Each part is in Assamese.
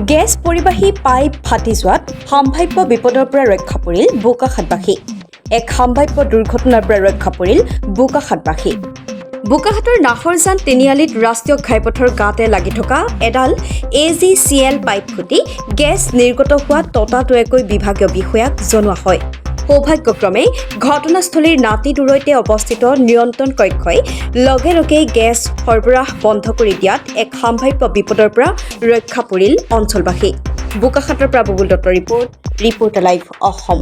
গেছ পৰিবাহী পাইপ ফাটি যোৱাত সম্ভাৱ্য বিপদৰ পৰা ৰক্ষা পৰিল বোকাখাতবাসী। এক সম্ভাৱ্য দুৰ্ঘটনাৰ পৰা ৰক্ষা পৰিল বোকাখাতবাসী। বোকাখাতৰ নাফৰজান তিনিআলিত ৰাষ্ট্ৰীয় ঘাইপথৰ গাতে লাগি থকা এডাল AGCL পাইপ ফুটি গেছ নিৰ্গত হোৱা ততাতৈয়াকৈ বিভাগীয় বিষয়াক জনোৱা হয়। সৌভাগ্যক্ৰমে ঘটনাস্থলীৰ নাতি দূৰৈতে অৱস্থিত নিয়ন্ত্ৰণ কক্ষই লগে লগেই গেছ সৰবৰাহ বন্ধ কৰি দিয়াত এক সম্ভাৱ্য বিপদৰ পৰা ৰক্ষা পৰিল অঞ্চলবাসী। বোকাখাতৰ পৰা বুবুল দত্তৰ ৰিপৰ্টাৰ লাইভ অসম।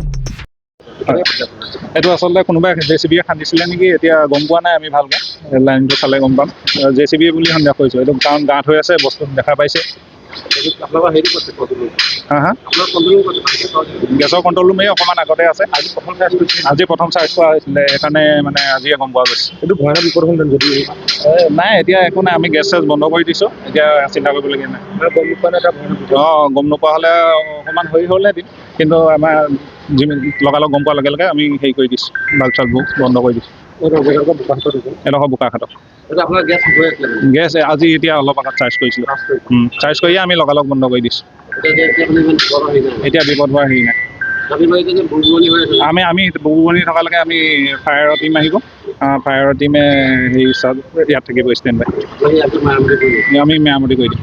এইটো আচলতে কোনোবাই JCBয়ে খান্দিছিলে নেকি, এতিয়া গম পোৱা নাই আমি ভালকৈ, লাইনটো চালে গম পাম। JCB বুলি সন্দেহ কৰিছোঁ, এইটো কাৰণ গাঁত হৈ আছে, বস্তু দেখা পাইছে। গেছৰ কণ্ট্ৰল ৰুমেই অকণমান আগতে আছে। আজি প্ৰথম চাৰ্জ কৰা হৈছিলে, সেইকাৰণে মানে আজিয়ে গম পোৱা গৈছে। এইটো ভয়ানক বিপদ হ'ল যদি নাই, এতিয়া একো নাই, আমি গেছ চেছ বন্ধ কৰি দিছোঁ, এতিয়া চিন্তা কৰিবলগীয়া নাই। গম নোপোৱা নাই এটা ভয়ানক বিপদ। গম নোপোৱা হ'লে অকণমান হেৰি হ'লহেঁতেন, কিন্তু আমাৰ লগালগ গম পোৱাৰ লগে লগে আমি হেৰি কৰি দিছোঁ, বাল্ব চাল্ববোৰ বন্ধ কৰি দিছোঁ। এডোখৰ বোকাখাতত গেছ আজি এতিয়া অলপ আগত চাৰ্জ কৰিছিলোঁ, চাৰ্জ কৰিয়ে আমি লগালগ বন্ধ কৰি দিছোঁ। এতিয়া বিপদ হোৱাৰ হেৰি নাই। আমি বুবুমণি থকালৈকে আমি ফায়াৰৰ টীম আহিব, ফায়াৰৰ টীমে হেৰি চব ইয়াত থাকিব ষ্টেণ্ড বাই, আমি মেৰামতি কৰি দিম।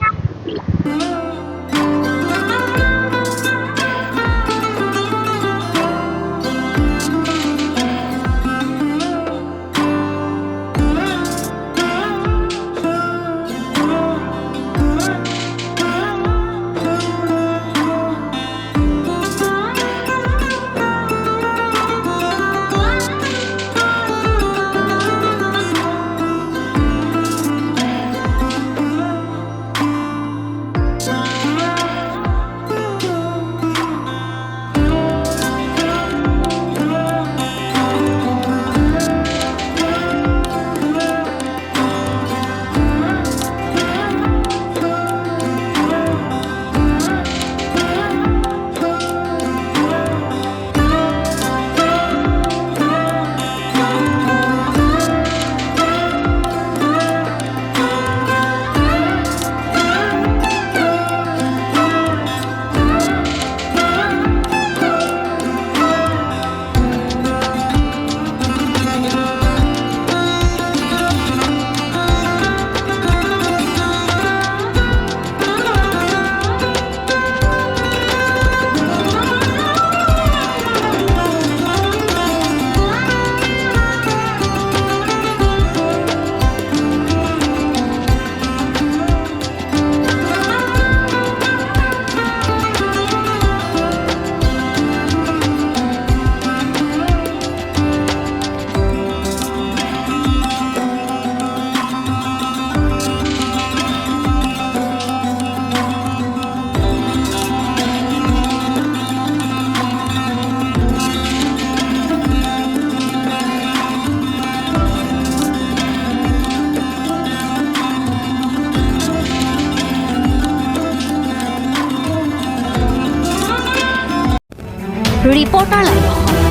Reporter live Assam.